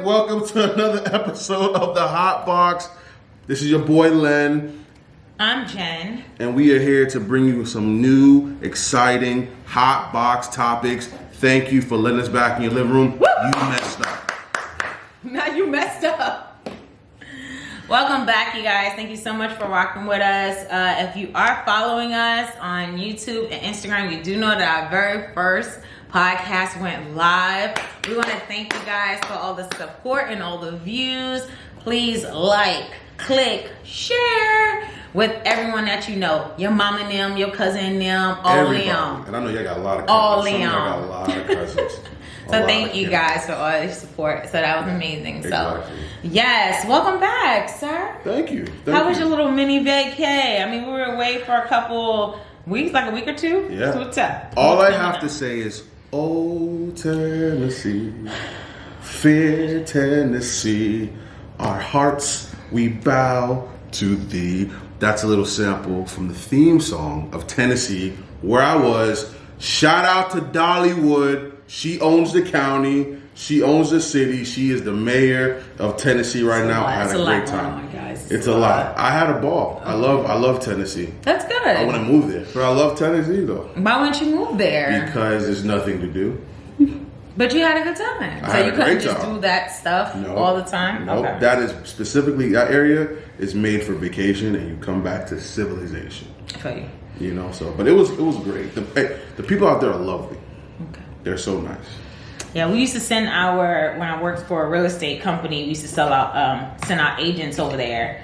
Welcome to another episode of the HotBox. This is your boy Len. I'm Jen. And we are here to bring you some new, exciting HotBox topics. Thank you for letting us back in your living room. Woo! You messed up. Now you messed up. Welcome back, you guys. Thank you so much for rocking with us. If you are following us on YouTube and Instagram, you do know that our very first podcast went live. We want to thank you guys for all the support and all the views. Please like, click, share with everyone that you know. Your mom and them, your cousin and them, all them. And I know y'all got a lot of cousins. All them. Y'all got a lot of cousins. So thank you guys for all your support. So that was amazing. Exactly. So yes, welcome back, sir. Thank you. How was your little mini vacay? I mean, we were away for a couple weeks, like a week or two. Yeah. So what's up? All I have to say is, oh, Tennessee, fair Tennessee, our hearts we bow to thee. That's a little sample from the theme song of Tennessee, where I was. Shout out to Dollywood. She owns the county. She owns the city. She is the mayor of Tennessee right now. I had a great time. It's a lot. I had a ball. I love Tennessee. That's good. I want to move there. But I love Tennessee though. Why wouldn't you move there? Because there's nothing to do. But you had a good time. So you couldn't just do that stuff all the time? No, okay. That is specifically, that area is made for vacation and you come back to civilization. Okay. You know, so, but it was great. The people out there are lovely. Okay. They're so nice. Yeah, we used to send when I worked for a real estate company, we used to send out agents over there.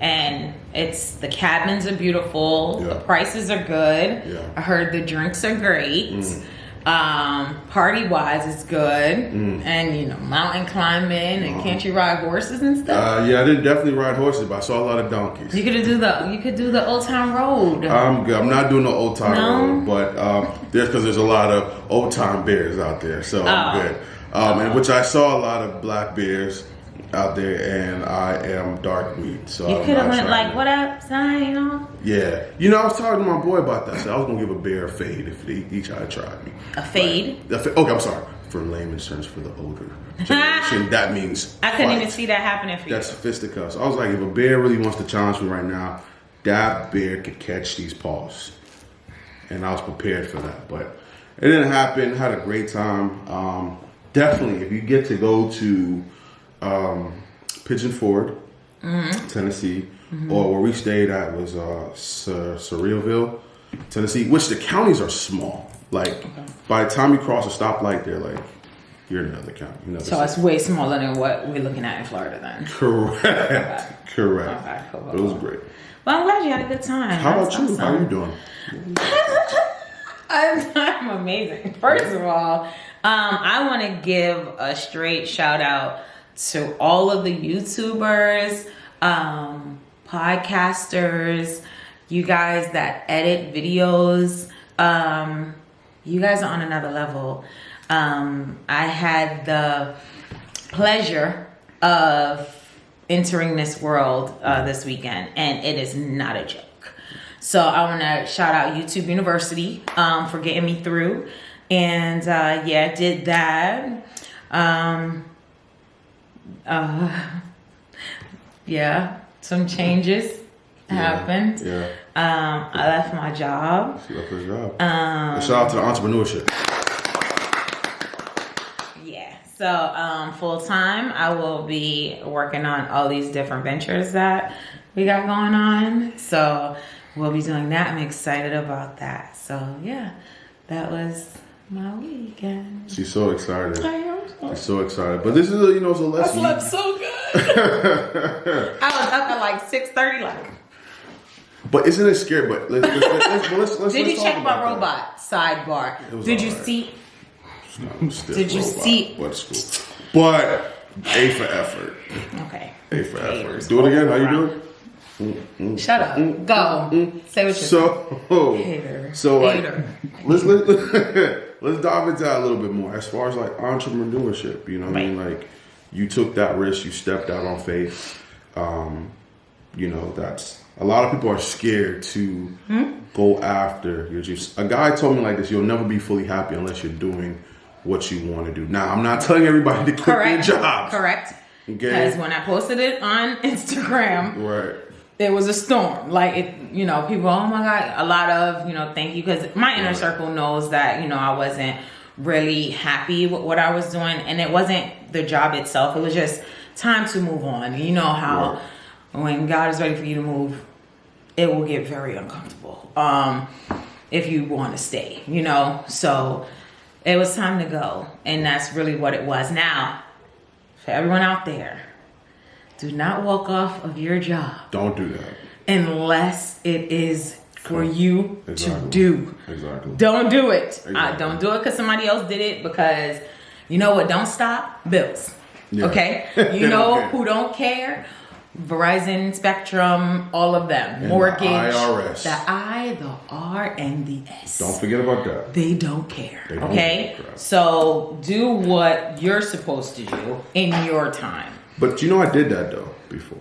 And the cabins are beautiful. Yeah. The prices are good. Yeah. I heard the drinks are great. Party wise, it's good. And mountain climbing and can't you ride horses and stuff? Yeah, I didn't definitely ride horses, but I saw a lot of donkeys. You could do the Old Town Road. I'm good. I'm not doing the Old Town Road, but there's a lot of old time bears out there, so I'm good. And which I saw a lot of black bears out there, and I am dark wheat, so you could have went like, "What up, son?" Yeah, I was talking to my boy about that. So I was gonna give a bear a fade if he tried to try me. A fade? Okay, I'm sorry. For layman's terms, for the older generation, that means I couldn't even see that happening for you. That's fisticuffs. I was like, if a bear really wants to challenge me right now, that bear could catch these paws, and I was prepared for that, but it didn't happen. Had a great time. Definitely, if you get to go to Pigeon Forge, Tennessee, or where we stayed at was Surrealville, Tennessee, which the counties are small. Like, by the time you cross a stoplight, they're like, you're in another county. So it's way smaller than what we're looking at in Florida then. Correct. Okay. Correct. Okay, cool. It was great. Well, I'm glad you had a good time. How about you? Awesome. How are you doing? I'm amazing. First of all, I want to give a straight shout out to all of the YouTubers, podcasters, you guys that edit videos. You guys are on another level. I had the pleasure of entering this world this weekend, and it is not a joke. So I want to shout out YouTube University for getting me through. And did that. Some changes happened. Yeah. I left my job. She left her job. Shout out to the entrepreneurship. Yeah. So full time, I will be working on all these different ventures that we got going on. So we'll be doing that. I'm excited about that. So yeah, that was my weekend. She's so excited. She's so excited. But this is a lesson. I slept so good. I was up at like 6:30. But isn't it scary? But let's Did you check my robot? Sidebar. Did you see? Did you see? But A for effort. Okay. A for effort. Do it again. How you doing? Shut up. Go. Say what you're saying. Hater. So let's dive into that a little bit more as far as like entrepreneurship. You know what I mean? Like, you took that risk. You stepped out on faith. That's a lot of people are scared to go after your dreams. A guy told me like this: you'll never be fully happy unless you're doing what you want to do. Now, I'm not telling everybody to quit their jobs. Correct. Okay. Because when I posted it on Instagram, Right. it was a storm. Like, it, you know, people, oh my God, a lot of, you know, thank you. Because my inner circle knows that, you know, I wasn't really happy with what I was doing. And it wasn't the job itself. It was just time to move on. You know how when God is ready for you to move, it will get very uncomfortable if you want to stay, you know. So it was time to go. And that's really what it was. Now, for everyone out there, do not walk off of your job. Don't do that. Unless it is for you to do. Exactly. Don't do it. Exactly. Don't do it because somebody else did it, because you know what don't stop? Bills. Yeah. Okay? You know who don't care? Verizon, Spectrum, all of them. And Mortgage. the IRS. The I, the R, and the S. Don't forget about that. They don't care. They don't okay? care. So do what you're supposed to do in your time. But you know, I did that though before.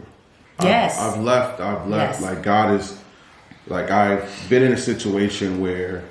Yes. I've left. Yes. Like God is, like I've been in a situation where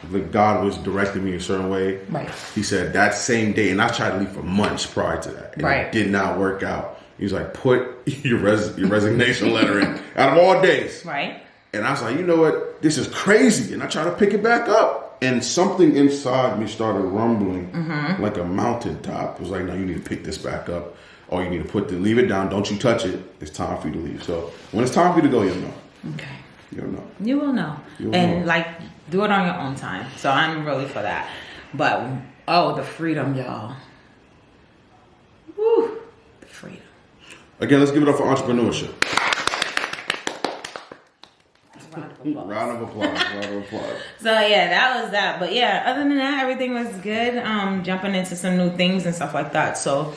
like God was directing me a certain way. Right. He said that same day, and I tried to leave for months prior to that. And Right. It did not work out. He was like, put your resignation letter in out of all days. Right. And I was like, you know what? This is crazy. And I tried to pick it back up. And something inside me started rumbling like a mountaintop. It was like, no, you need to pick this back up. Or you need to leave it down. Don't you touch it. It's time for you to leave. So when it's time for you to go, you'll know. Okay. You'll know. You will know. And like, do it on your own time. So I'm really for that. But, the freedom, y'all. Woo. The freedom. Again, let's give it up for entrepreneurship. Round of applause. Round of applause. Round of applause. So yeah, that was that. But yeah, other than that, everything was good. Jumping into some new things and stuff like that. So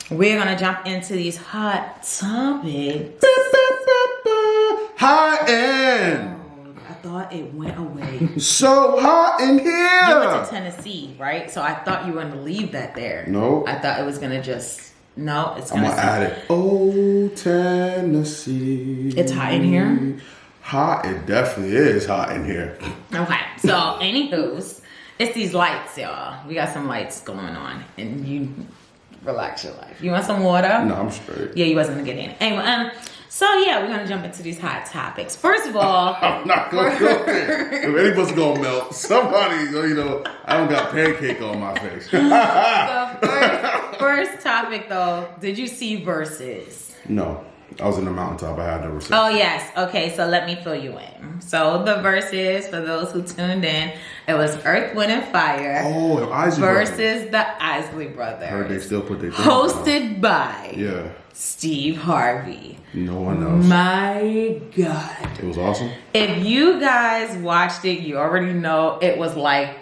we're gonna jump into these hot topics. High end. I thought it went away. So hot in here. You went to Tennessee, right? So I thought you were gonna leave that there. No. I thought it was gonna just it's I'm gonna gonna add it. Oh, Tennessee. It's hot in here. Hot. It definitely is hot in here. Okay, so anywho's, it's these lights, y'all. We got some lights going on, and you relax your life. You want some water? No, I'm straight. Yeah, you wasn't gonna get in. Anyway, so yeah, we're gonna jump into these hot topics. First of all, I'm not gonna go there. If anybody's gonna melt, somebody, you know, I don't got pancake on my face. the first topic though, did you see Versus? No, I was in the mountaintop. I had no receipt. Oh yes, okay. So let me fill you in. So the Versus, for those who tuned in, it was Earth, Wind, and Fire. Oh, Isley versus the Isley brothers. I heard they still put their hosted by Yeah. Steve Harvey. No one else. My God. It was awesome. If you guys watched it, you already know it was like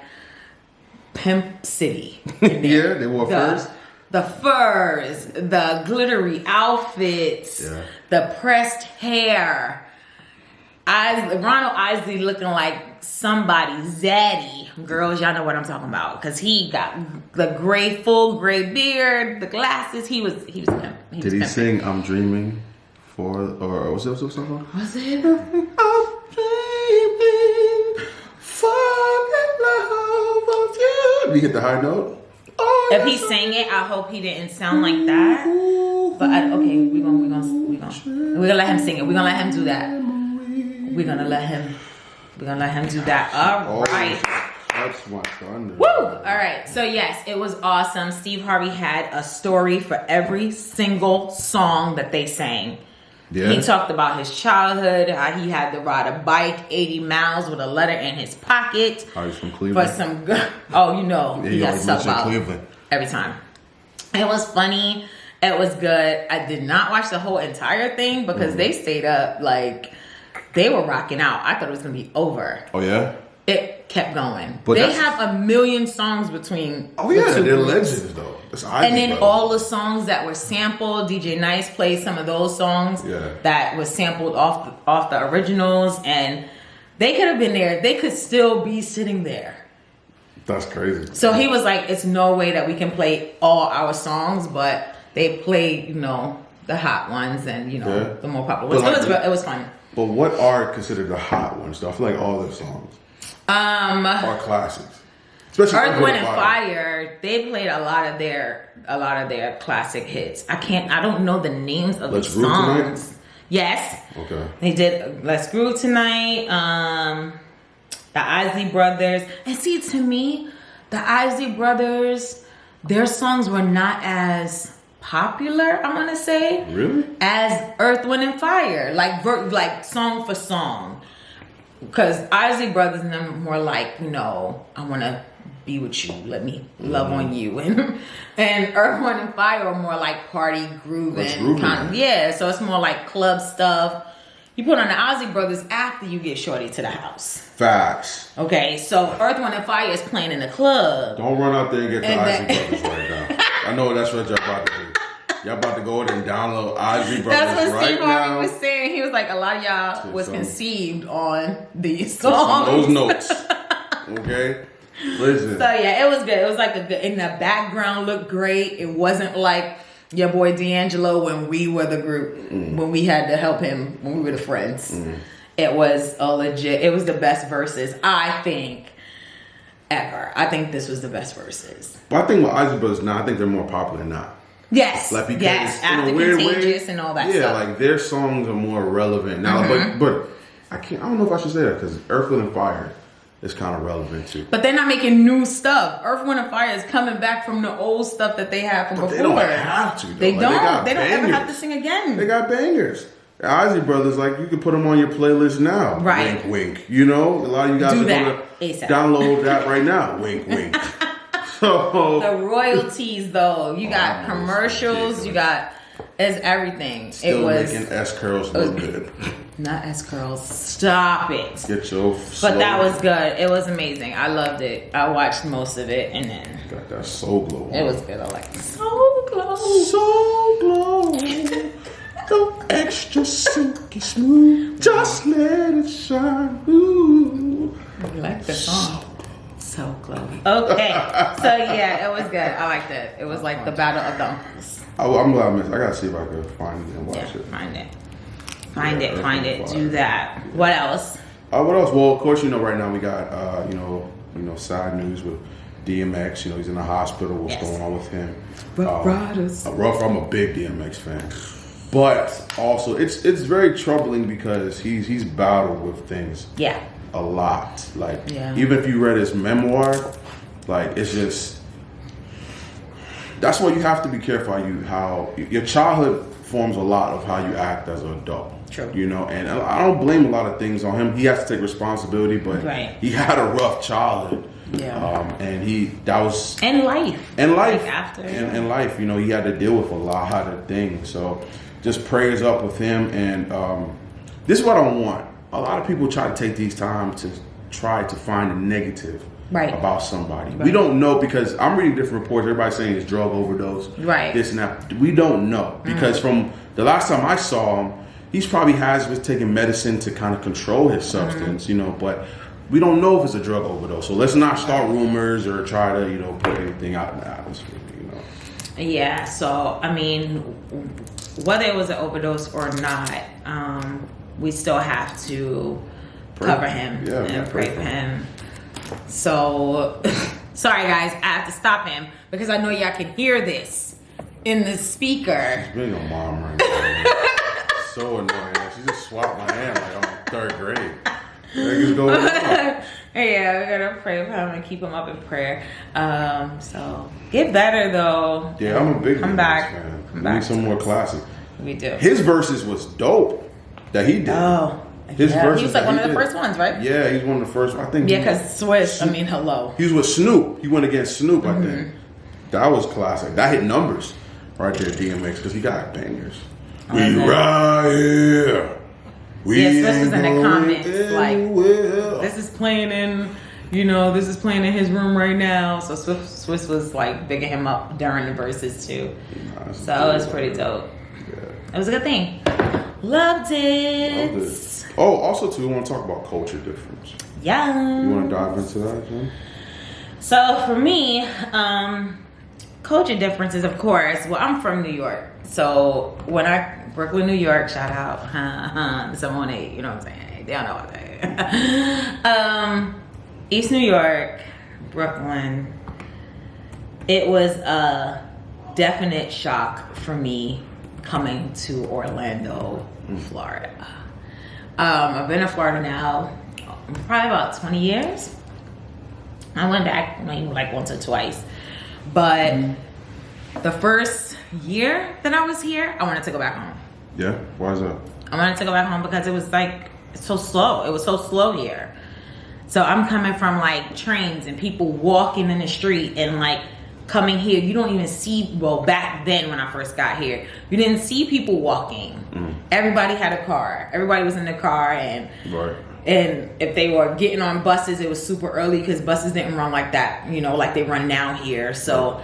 Pimp City. Yeah, they wore furs. The furs, the glittery outfits, the pressed hair. Ronald Isley looking like somebody zaddy. Girls, y'all know what I'm talking about. Because he got the full gray beard, the glasses. He was pimp. Did he sing I'm Dreaming or what's that song? Was it? I'm dreaming for the love of you. Did he hit the high note? If he sang it, I hope he didn't sound like that. But okay, we're gonna let him sing it. We're gonna let him do that. We're gonna let him do that. All right. That's my thunder. Woo! All right. So yes, it was awesome. Steve Harvey had a story for every single song that they sang. Yeah. He talked about his childhood, how he had to ride a bike 80 miles with a letter in his pocket. Oh, he's from Cleveland. For some good. Oh, you know, Yeah, he got always stuck mention about Cleveland. every time. It was funny. It was good. I did not watch the whole entire thing because they stayed up like they were rocking out. I thought it was gonna be over. Oh yeah. It kept going. But they have a million songs between. Oh yeah, the two they're groups. legends though. And then all the songs that were sampled, DJ Nice played some of those songs that was sampled off the originals, and they could have been there. They could still be sitting there. That's crazy. So he was like, "It's no way that we can play all our songs, but they played, the hot ones and the more popular ones. It was fun." But what are considered the hot ones though? I feel like all their songs are classics. Especially Earth, Wind and Fire. They played a lot of their classic hits. I don't know the names of the songs. Tonight? Yes. Okay. They did Let's Groove Tonight. The Isley Brothers. And see, to me, the Isley Brothers, their songs were not as popular, I want to say. Really? As Earth, Wind and Fire. Like song for song. Because Isley Brothers and them more like, I want to be with you. Let me love on you. And Earth, Wind and Fire are more like party grooving. Yeah, so it's more like club stuff. You put on the Isley Brothers after you get shorty to the house. Facts. Okay, so Earth, Wind and Fire is playing in the club. Don't run out there and get the Isley Brothers right now. I know that's what y'all about to do. Y'all about to go ahead and download Isley Brothers right now. That's what Steve Harvey was saying. He was like, a lot of y'all was conceived on these songs. Those notes. Okay? Listen. So yeah, it was good. It was like and the background looked great. It wasn't like your boy D'Angelo when we were the group, when we had to help him, when we were the friends. It was it was the best verses, I think, ever. I think this was the best verses. But I think with Isley Brothers now, I think they're more popular now. Yes. Because after Contagious and all that stuff. Yeah, like their songs are more relevant now. But I don't know if I should say that because Earth, Wind and Fire is kind of relevant too. But they're not making new stuff. Earth, Wind and Fire is coming back from the old stuff that they had from before. They don't have to. Though. They don't. They don't ever have to sing again. They got bangers. The Isley Brothers, like you can put them on your playlist now. Right. Wink, wink. A lot of you guys are going to download that right now. Wink, wink. So the royalties, though, you got commercials. You got everything. Still making S curls look good. Not S curls. Stop it. Get your. But that was good. It was amazing. I loved it. I watched most of it, and then got that soul glow. It was good. I like it. Soul glow. Soul glow. Go extra silky smooth. Just let it shine. Ooh. I like the song. So glowy. Okay. So yeah, it was good. I liked it. It was like the battle of the uncles. I'm glad I missed. I gotta see if I can find it and watch it. Find it. Do that. What else? What else? Well, of course, right now we got sad news with DMX. He's in the hospital. What's going on with him? Rough Riders. I'm a big DMX fan. But also, it's very troubling because he's battled with things. Yeah. A lot. Even if you read his memoir, it's just. That's why you have to be careful how your childhood forms a lot of how you act as an adult. True. And I don't blame a lot of things on him. He has to take responsibility, but he had a rough childhood. Yeah. And life. After. And life, he had to deal with a lot of things. So just prayers up with him. And this is what I want. A lot of people try to take these time to try to find a negative about somebody. Right. We don't know because I'm reading different reports. Everybody's saying it's drug overdose. Right. This and that. We don't know because from the last time I saw him, he's probably was taking medicine to kind of control his substance, but we don't know if it's a drug overdose. So let's not start rumors or try to, put anything out in the atmosphere, Yeah, so, I mean, whether it was an overdose or not, we still have to cover him and pray for him. So, sorry guys, I have to stop him because I know y'all can hear this in the speaker. She's being a mom right now. So annoying. She just swapped my hand like I'm in third grade. Niggas going on. Yeah, we're gonna pray for him and keep him up in prayer. So get better though. Yeah, I'm a big come back. Fan. Come we back. Need some more classic. We do. His verses was dope that he did. Oh. His verses he was like one of the first ones, right? Yeah, he's one of the first. I think. Yeah, because Swiss. I mean, hello. He was with Snoop. He went against Snoop. I think that was classic. That hit numbers right there, DMX, because he got bangers. We right here. Swiss was in the comments this is playing in. This is playing in his room right now. So Swiss was like bigging him up during the verses too. So it was pretty dope. Yeah. It was a good thing. Loved it. Oh, also too, we want to talk about culture difference. Yeah. You want to dive into that, Jen? So for me, culture differences, of course. Well, I'm from New York. So Brooklyn, New York, shout out, 718, you know what I'm saying? They don't know what that is. East New York, Brooklyn, it was a definite shock for me coming to Orlando, Florida. I've been in Florida now probably about 20 years. I went back maybe like once or twice. But the first year that I was here, I wanted to go back home. Yeah? Why is that? I wanted to go back home because it was like so slow. It was so slow here. So I'm coming from like trains and people walking in the street, and like coming here, you don't even see, well, back then when I first got here, you didn't see people walking. Everybody had a car. Everybody was in the car, and Right. and if they were getting on buses, it was super early because buses didn't run like that, you know, like they run now here. So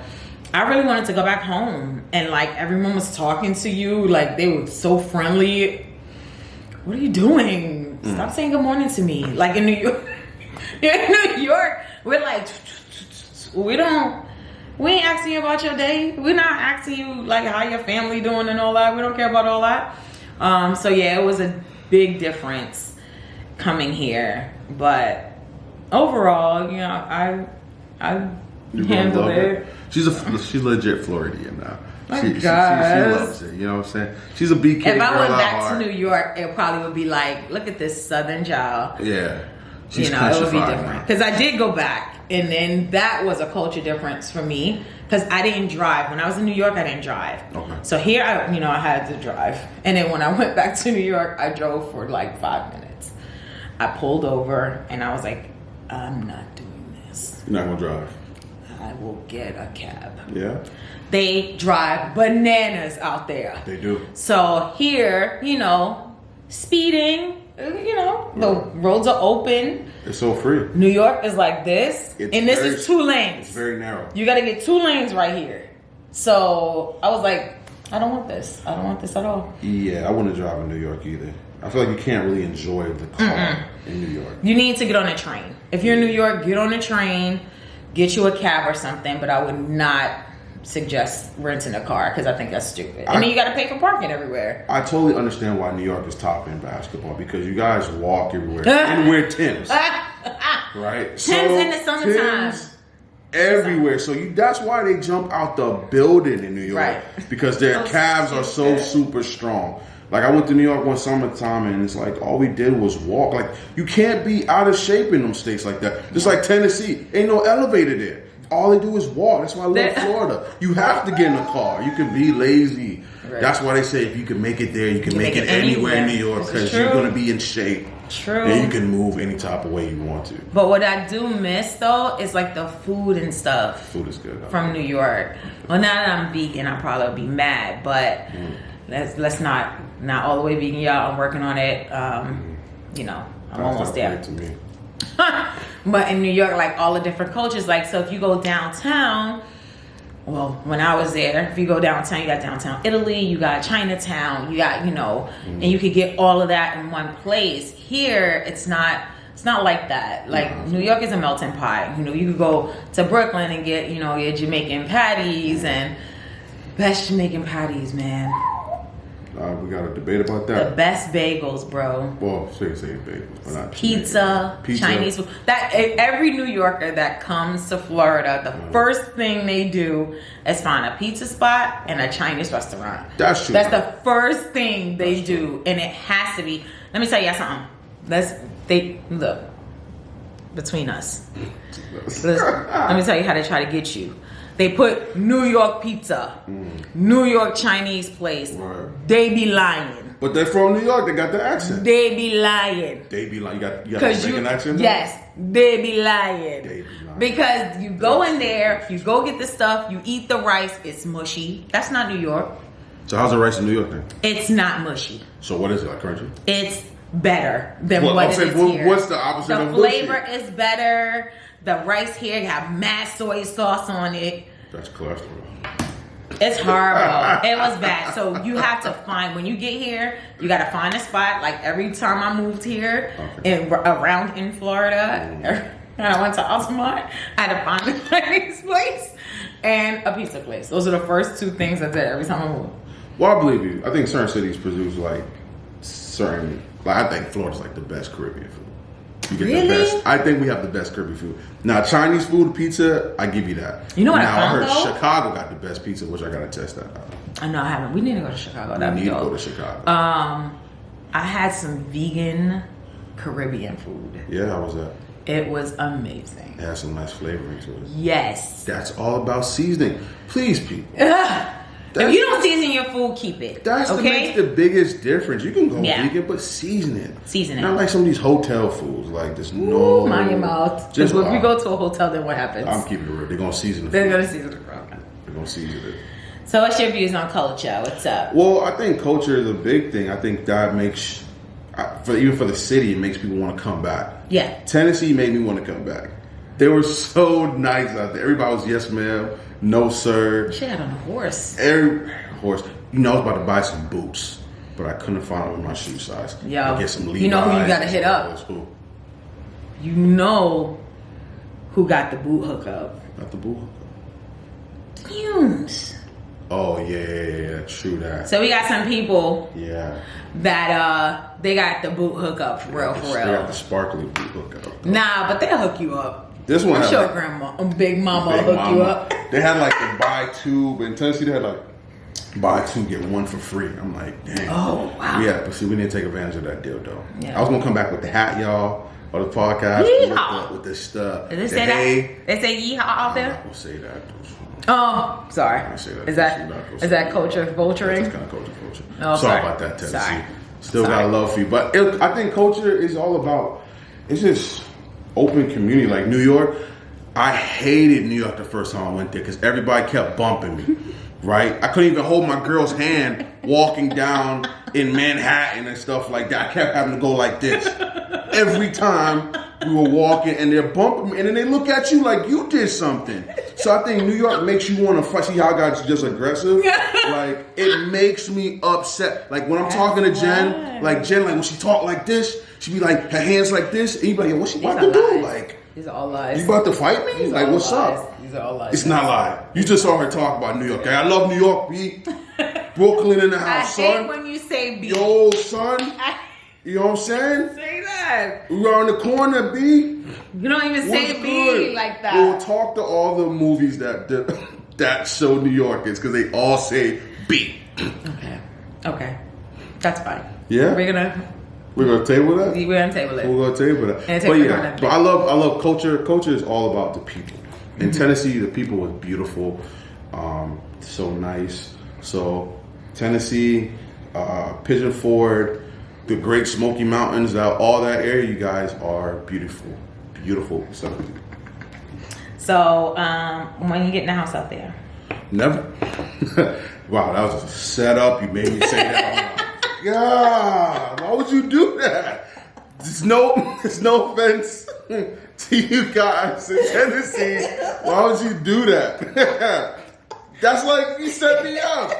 I really wanted to go back home, and like everyone was talking to you, like they were so friendly. What are you doing? Stop saying good morning to me. Like in New York, we're like, we ain't asking you about your day. We're not asking you like how your family doing and all that. We don't care about all that. So yeah, it was a big difference coming here, but overall, you know, I handled it. She's legit Floridian now. She God. loves it. You know what I'm saying? She's a BK girl. If I went back heart. to New York, it probably would be like, look at this Southern child. Yeah. She's You know, it would be countrified different. now. Because I did go back, and then that was a culture difference for me. Because I didn't drive. When I was in New York, I didn't drive. Okay. So here, I had to drive. And then when I went back to New York, I drove for like 5 minutes. I pulled over, and I was like, I'm not doing this. You're not going to drive. I will get a cab. Yeah? They drive bananas out there. They do. So here, you know, speeding, you know, the roads are open. It's so free. New York is like this, It's and this very- is 2 lanes. It's very narrow. You got to get 2 lanes right here. So I was like, I don't want this. I don't want this at all. Yeah, I wouldn't drive in New York either. I feel like you can't really enjoy the car in New York. You need to get on a train. If you're in New York, get on a train, get you a cab or something, but I would not suggest renting a car because I think that's stupid. I mean, you got to pay for parking everywhere. I totally understand why New York is top in basketball, because you guys walk everywhere and wear Timbs, right? Timbs in the summertime. Timbs everywhere. So that's why they jump out the building in New York, Right. because their So calves are so super strong. Like I went to New York one summertime, and it's like all we did was walk. Like you can't be out of shape in them states like that. Just like Tennessee, ain't no elevator there. All they do is walk. That's why I love Florida. You have to get in a car. You can be lazy. Right. That's why they say if you can make it there, you can make it anywhere in New York, This is because you're true. going to be in shape. True. And you can move any type of way you want to. But what I do miss though is like the food and stuff Food is good. from New York. Well, now that I'm vegan, I'll probably be mad, but let's not all the way vegan, y'all. I'm working on it. You know, I'm almost there. To me. But in New York, like all the different cultures, like so if you go downtown, well, when I was there, if you go downtown, you got downtown Italy, you got Chinatown, you got, you know, and you could get all of that in one place. Here, it's not like that. Like New York is a melting pot. You know, you could go to Brooklyn and get, you know, your Jamaican patties, and best Jamaican patties, man. We got a debate about The that. best bagels, bro. Well, say bagels, but not Pizza, Chinese food. That every New Yorker that comes to Florida, the first thing they do is find a pizza spot and a Chinese restaurant. That's true. That's the first thing they do, and it has to be. Let me tell you something. Look between us. Let me tell you how they try to get you. They put New York pizza, New York Chinese place. Right. They be lying. But they're from New York. They got the accent. They be lying. They be like, you got a Jamaican accent? Yes, they be lying. They be lying. Because you go in there, you go get the stuff, you eat the rice, it's mushy. That's not New York. So how's the rice in New York then? It's not mushy. So what is it, like crunchy? It's better than Well, what I'm it saying, is what- here. what's the opposite The of mushy? flavor is better. The rice here you have mad soy sauce on it. That's cholesterol. It's horrible. It was bad. So you have to find, when you get here, you got to find a spot. Like every time I moved here, around in Florida, and I went to Altamont, I had to find a Chinese place and a pizza place. Those are the first 2 things I did every time I moved. Well, I believe you. I think certain cities produce like certain. Like I think Florida's like the best Caribbean food. You get Really? the best. I think we have the best Caribbean food. Now, Chinese food, pizza, I give you that. You know what I now, found, heard though? Chicago got the best pizza, which I gotta test that out. I know I haven't. We need to go to Chicago. We That'd need be to dope. go to Chicago. I had some vegan Caribbean food. Yeah, how was that? It was amazing. It has some nice flavoring to it. Yes. That's all about seasoning. Please, people. If you don't season your food, keep it. That's what okay? makes the biggest difference. You can go Yeah. vegan, but season it. Season it. Not like some of these hotel foods. Like this, no. Mind your mouth. Just If we go to a hotel, then what happens? I'm keeping it real. They're gonna season it. They're gonna season the food. They're gonna season it. So, what's your views on culture? What's up? Well, I think culture is a big thing. I think that makes, even for the city, it makes people want to come back. Yeah. Tennessee made me want to come back. They were so nice out there. Everybody was yes ma'am, no sir. She had on a horse. Every horse. You know, I was about to buy some boots, but I couldn't find them in my shoe size. Yo, Get some Levi's. you know who you gotta hit up? Who? You know who got the boot hookup? Not the boot. Fumes. Oh yeah, true that. So we got some people Yeah. that they got the boot hookup for real, for They got real. the sparkly boot hookup. Nah, but they'll hook you up. This one I'm had sure like, grandma, big mama Big will hook you Mama. up. They had like the buy two, but in Tennessee they had like buy two get one for free. I'm like, dang. Oh, wow. Yeah, but see, we didn't take advantage of that deal though. Yeah. I was gonna come back with the hat, y'all, or the podcast Yeehaw. with the stuff. Did they the say hay. that? They say yeehaw out I'm there? not gonna say that. Oh, sorry. I say that. Is I'm not gonna say that that. culture vulturing? That's kind of culture. Oh, sorry sorry. about that, Tennessee. Sorry. Still Sorry. got love for you, but I think culture is all about. It's just open community. Like New York, I hated New York the first time I went there because everybody kept bumping me. Right? I couldn't even hold my girl's hand walking down in Manhattan and stuff like that. I kept having to go like this every time we were walking, and they're bumping me, and then they look at you like you did something. So I think New York makes you want to fight. See how I got just aggressive? Like, it makes me upset. Like, when I'm talking to Jen, like when she talk like this, she be like, her hands like this, and you be like, what's she about to do? Like, these are all lies. you about to fight me? These are Like, all what's lies. up? These are all lies. It's not lying. You just saw her talk about New York. I love New York, B. Brooklyn in the I house, hate son. when you say B. Yo, son. I You know what I'm saying? say that. We around the corner, B. You don't even say What's B good? like We'll that. talk to all the movies that show New Yorkers because they all say B. Okay. That's fine. Yeah? We're gonna table that? we're gonna table it. We're gonna table that. And But take yeah, another but I love culture. Culture is all about the people. In Tennessee, the people were beautiful, so nice. So Tennessee, Pigeon Forge, the Great Smoky Mountains, all that area, you guys are beautiful, beautiful. So when you get in the house out there. Never. Wow, that was a setup. You made me say that. God, why would you do that? It's no offense to you guys in Tennessee. Why would you do that? That's like you set me up.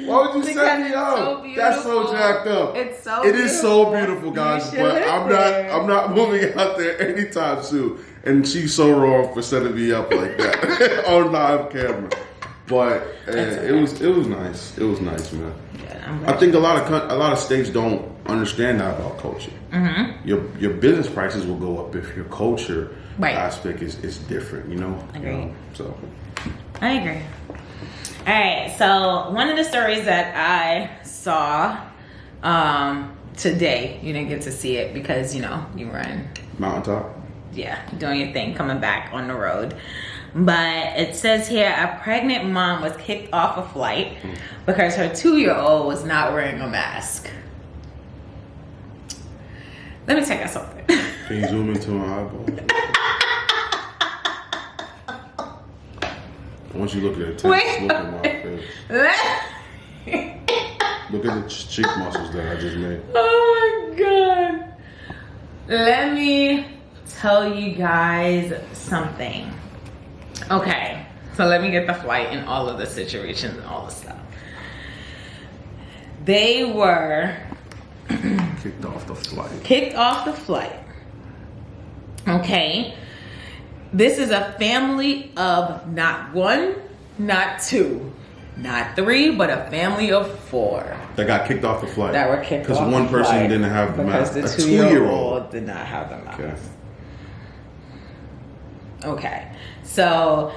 Why would you set me up? So That's so jacked up. It's so It is so beautiful, guys. You should But live I'm there. not moving out there anytime soon. And she's so wrong for setting me up like that on live camera. But it was nice. It was nice, man. Yeah, I think a lot of states don't understand that about culture. Mm-hmm. Your business prices will go up if your culture aspect is different. You know. Agreed. So I agree. All right. So one of the stories that I saw today, you didn't get to see it because you were in mountaintop. Yeah, doing your thing, coming back on the road. But it says here a pregnant mom was kicked off a flight because her 2-year-old was not wearing a mask. Let me tell you something. Can you zoom into my eyeball? I want you to look at it. Wait. Look at my face. Look at the cheek muscles that I just made. Oh my God. Let me tell you guys something. Okay, so let me get the flight and all of the situations and all the stuff. They were Kicked off the flight. Okay. This is a family of not 1, not 2, not 3, but a family of 4. that got kicked off the flight. That were kicked off because one person didn't have the mask. Because the 2-year-old did not have the mask. Okay. So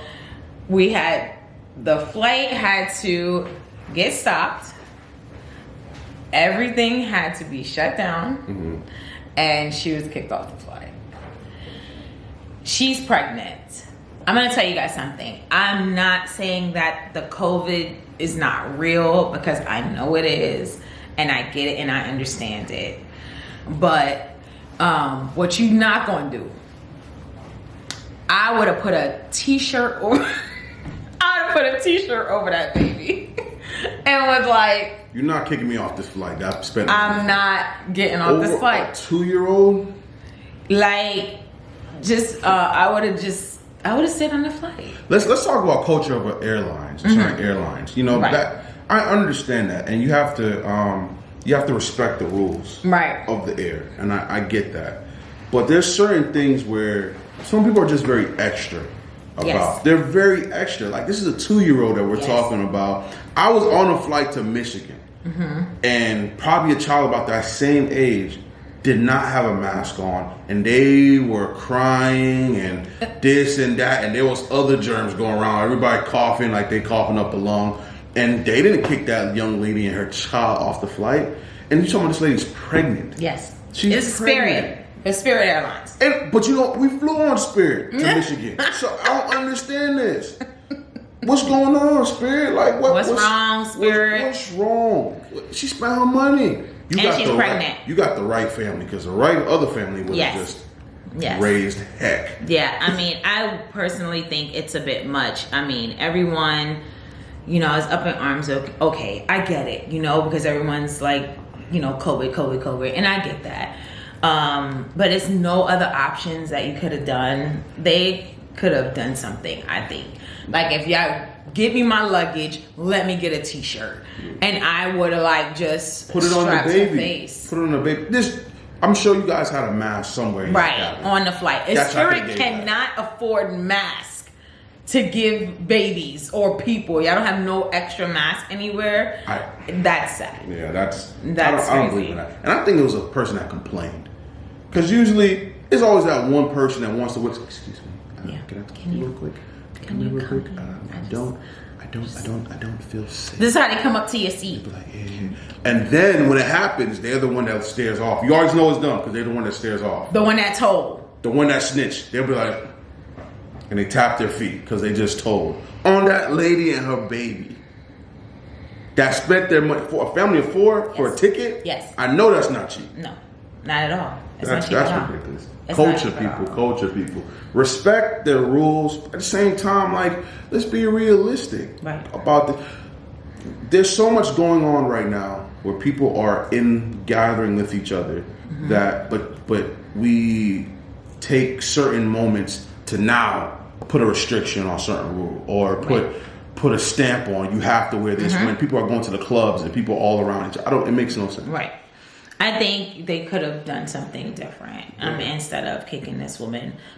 the flight had to get stopped. Everything had to be shut down. And she was kicked off the flight. She's pregnant. I'm going to tell you guys something. I'm not saying that the COVID is not real, because I know it is, and I get it and I understand it. But what you not going to do, I would have put a t-shirt over that baby and was like, you're not kicking me off this flight. I'm not getting off this flight. A 2-year-old? Like, I would have stayed on the flight. Let's talk about culture of airlines, certain airlines. You know, that I understand that, and you have to respect the rules of the air, and I get that. But there's certain things where some people are just very extra about. Yes. They're very extra. Like, this is a 2-year-old that we're talking about. I was on a flight to Michigan, and probably a child about that same age did not have a mask on, and they were crying and this and that, and there was other germs going around. Everybody coughing like they coughing up a lung, and they didn't kick that young lady and her child off the flight. And you talking about this lady's pregnant? Yes, she's pregnant. It's Spirit Airlines. But you know, we flew on Spirit to Michigan, so I don't understand this. What's going on, Spirit? Like, what's wrong, Spirit? What's wrong? She spent her money. And she's pregnant. You got the right family, because the right other family would have just raised heck. Yeah, I mean, I personally think it's a bit much. I mean, everyone, you know, is up in arms. Okay, I get it, you know, because everyone's like, you know, COVID, and I get that. But it's no other options that you could have done. They could have done something, I think. Like, if y'all give me my luggage, let me get a t-shirt. And I would have like just put it on the baby. Face. Put it on the baby. I'm sure you guys had a mask somewhere. On the flight. Spirit cannot afford masks to give babies or people. Y'all don't have no extra mask anywhere. That's sad. Yeah, that's I don't believe in that. And I think it was a person that complained. Because usually it's always that one person that wants to work. Excuse me. Can you real quick? Can you real quick? I don't feel safe. This is how they come up to your seat. Like, yeah. And then when it happens, they're the one that stares off. You always know it's them because they're the one that stares off. The one that told. The one that snitched. They'll be like, and they tap their feet because they just told. On that lady and her baby that spent their money for a family of 4 for a ticket. Yes. I know that's not cheap. No, not at all. That's ridiculous. Culture people. Respect their rules. At the same time, like, let's be realistic about this. There's so much going on right now where people are gathering with each other that, but we take certain moments to now put a restriction on certain rule or put a stamp on you have to wear this when people are going to the clubs and people all around each other. It makes no sense. Right. I think they could have done something different instead of kicking this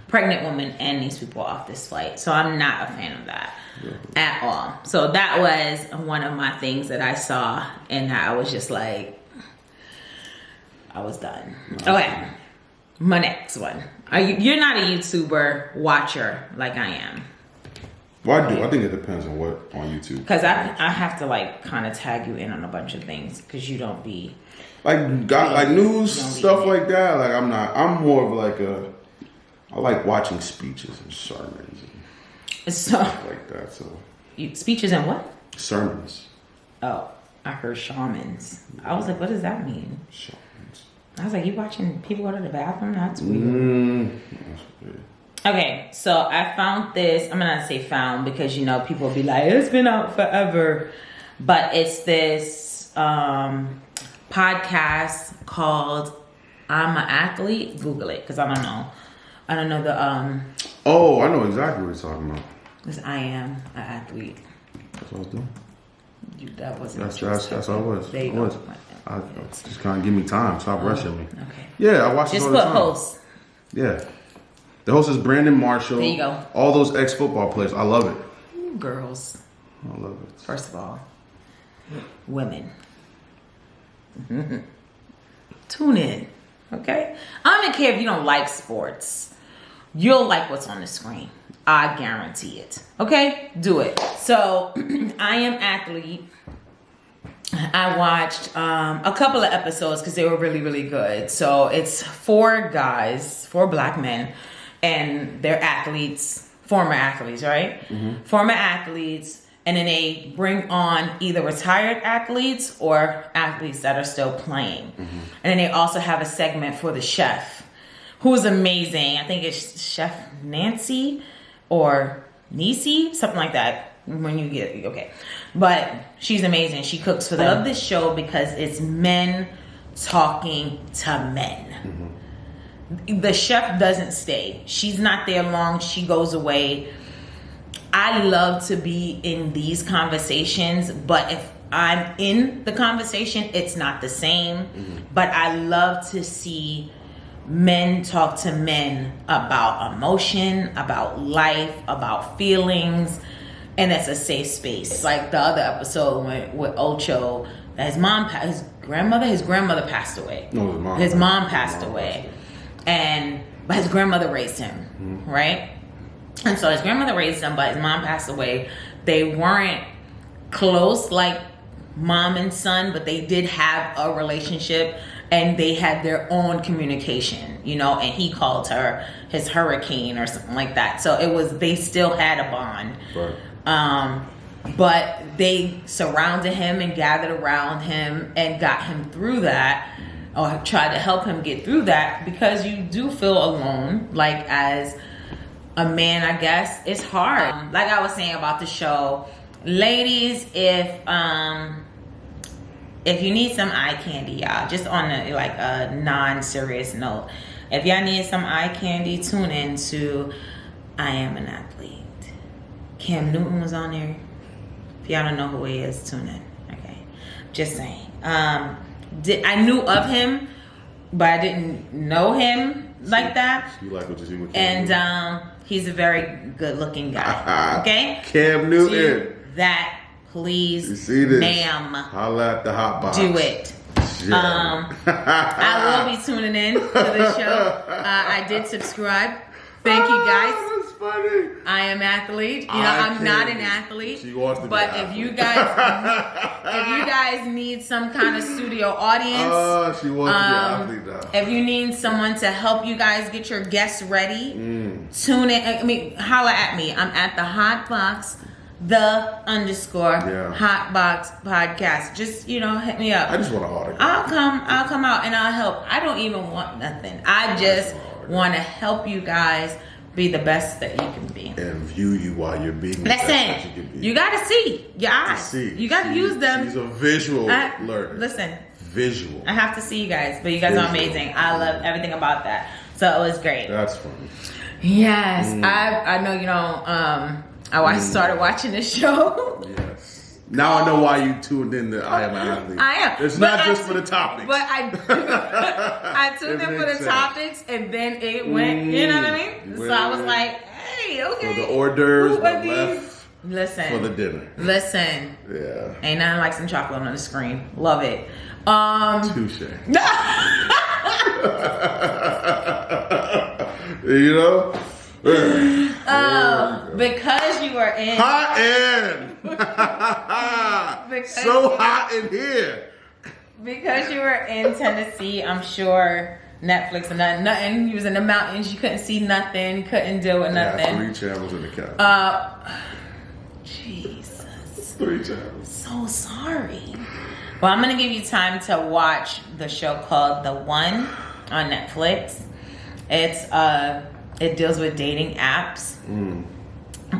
pregnant woman and these people off this flight. So I'm not a fan of that at all. So that was one of my things that I saw, and I was just like, I was done. Okay, my next one. You're not a YouTuber watcher like I am. Well, I do. I think it depends on what on YouTube. Because I have to like kind of tag you in on a bunch of things because you don't be... like news stuff like that. Like I'm more of like I like watching speeches and sermons and stuff like that. So speeches and what? Sermons. Oh, I heard shamans. I was like, what does that mean? Shamans. I was like, you watching people go to the bathroom? That's weird. That's weird. Okay, so I found this. I'm gonna say found because you know people will be like, it's been out forever, but it's this podcast called I'm an Athlete. Google it because I don't know the Oh, I know exactly what you're talking about. It's I am an athlete. That's what I was doing. That wasn't. That's all it was. There you go. Just kind of give me time. Stop rushing me. Okay. Yeah, I watch this all the time. Just put host. Yeah. The host is Brandon Marshall. There you go. All those ex-football players. I love it. Girls. I love it. First of all, women. Tune in, okay? I don't even care if you don't like sports. You'll like what's on the screen. I guarantee it. Okay? Do it. So, I Am Athlete. I watched a couple of episodes because they were really, really good. So, it's 4 guys, 4 black men, and they're athletes, former athletes, right? Mm-hmm. Former athletes, and then they bring on either retired athletes or athletes that are still playing. Mm-hmm. And then they also have a segment for the chef, who's amazing. I think it's Chef Nancy or Nisi, something like that. When you get okay, but she's amazing. She cooks for them. I love this show because it's men talking to men. Mm-hmm. The chef doesn't stay. She's not there long. She goes away. I love to be in these conversations, but if I'm in the conversation, it's not the same. Mm-hmm. But I love to see men talk to men about emotion, about life, about feelings, and it's a safe space. Like the other episode with Ocho, his grandmother passed away. No, his mom passed away, but his grandmother raised him, mm-hmm. right? And so his grandmother raised him, but his mom passed away. They weren't close like mom and son, but they did have a relationship. And they had their own communication, and he called her his hurricane or something like that. So they still had a bond. Right. But they surrounded him and gathered around him and got him through that, or tried to help him get through that, because you do feel alone, like as a man, I guess. It's hard. Like I was saying about the show, ladies, if you need some eye candy, y'all, just on a non-serious note, if y'all need some eye candy, tune in to I Am an Athlete. Cam Newton was on there. If y'all don't know who he is, tune in. Okay, just saying. I knew of him, but I didn't know him like that. You like what you see with Cam Newton. He's a very good-looking guy. Okay, Cam Newton. That. Please, you see this? Ma'am. Holla at the HotBox. Do it. Yeah. I will be tuning in to the show. I did subscribe. Thank you, guys. That's funny. I Am Athlete. I'm not an athlete. She wants to but be if you guys need some kind of studio audience, she wants to be an athlete now. If you need someone to help you guys get your guests ready, tune in. Holla at me. I'm at the HotBox. HotBox Podcast. Just, hit me up. I just want to autograph. I'll come out and I'll help. I don't even want nothing. I just want to help you guys be the best that you can be. And view you while you're being the best that you can be. You got to see your eyes. You got to use them. She's a visual learner. Listen. Visual. I have to see you guys, but you guys are amazing. I love everything about that. So it was great. That's funny. Yes. I know I started watching this show. Yes. Now I know why you tuned in to I Am an Athlete. I am. It's not just for the topics. But I tuned in for the topics, and then it went, you know what I mean? So I was like, hey, okay. For the hors d'oeuvres, but left Listen. for the dinner. Listen. Yeah. Ain't nothing like some chocolate on the screen. Love it. Touche. You know? Because you are in hot in so hot in here. Because you were in Tennessee, I'm sure Netflix and nothing. You was in the mountains, you couldn't see nothing, couldn't deal with nothing. Yeah, 3 channels in the cabin. Jesus. 3 channels. So sorry. Well, I'm gonna give you time to watch the show called The One on Netflix. It deals with dating apps,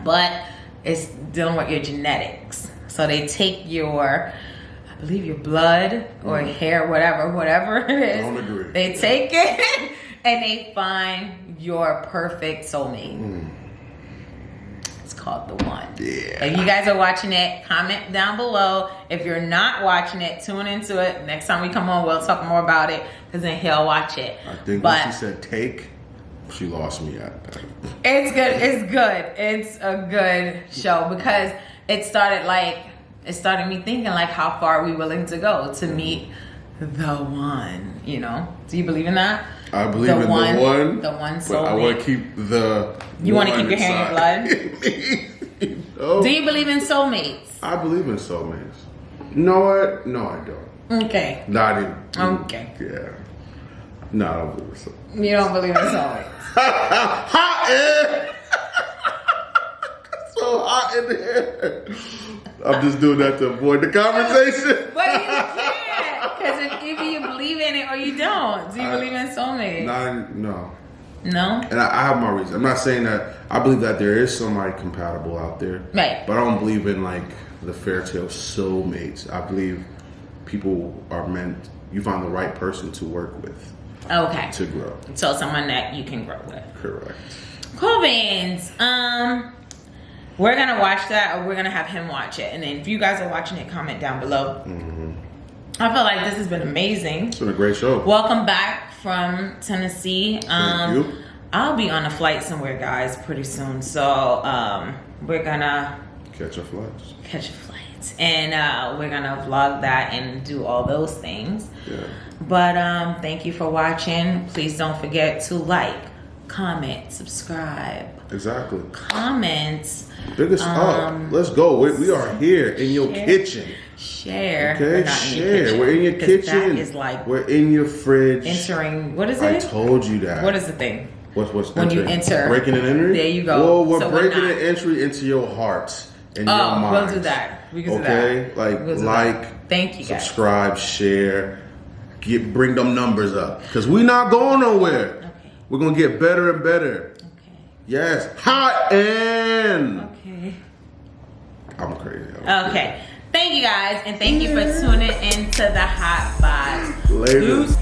but it's dealing with your genetics. So they take I believe your blood or hair, whatever it is. I don't agree. They take it and they find your perfect soulmate. It's called The One. Yeah. If you guys are watching it, comment down below. If you're not watching it, tune into it. Next time we come on, we'll talk more about it, because then he'll watch it. I think when she said take, she lost me at that. It's good. It's good. It's a good show, because it started me thinking, like, how far are we willing to go to meet the one, you know? Do you believe in that? I believe in the one. The one soulmate. But I want to keep the. You want to keep your hair in your blood? No. Do you believe in soulmates? I believe in soulmates. You know what? No, I don't. Okay. Not even. Okay. Yeah. No, I don't believe in soulmates. You don't believe in soulmates? Hot air! So hot in here. I'm just doing that to avoid the conversation. But you can't. Because if you believe in it or you don't. Do you believe in soulmates? No. No? And I have my reasons. I'm not saying that. I believe that there is somebody compatible out there. Right. But I don't believe in like the fairy tale soulmates. I believe people are meant, you find the right person to work with. Okay. To grow. So someone that you can grow with. Correct. Cool beans. We're gonna watch that, or we're gonna have him watch it, and then if you guys are watching it, comment down below. Mm-hmm. I feel like this has been amazing. It's been a great show. Welcome back from Tennessee. Thank you. I'll be on a flight somewhere, guys, pretty soon. So we're gonna Catch a flight. And we're gonna vlog that and do all those things. Yeah. But thank you for watching. Please don't forget to like, comment, subscribe. Exactly. Comments. Biggest up. Let's go. We are here in your kitchen. Share. Okay, share. We're in your kitchen. That is like we're in your fridge. Entering. What is I it? told you that. What is the thing? What's when entering? you enter? Breaking an entry. There you go. Well, we're So breaking an entry into your hearts and your minds. We'll do that. We can do okay, that. like, thank you, guys. Subscribe, share, bring them numbers up because we not going nowhere. Okay. We're gonna get better and better. Okay. Yes, hot and. Okay. I'm crazy. Okay. Thank you guys, and thank you for tuning into the HotBox. Later. Deuce.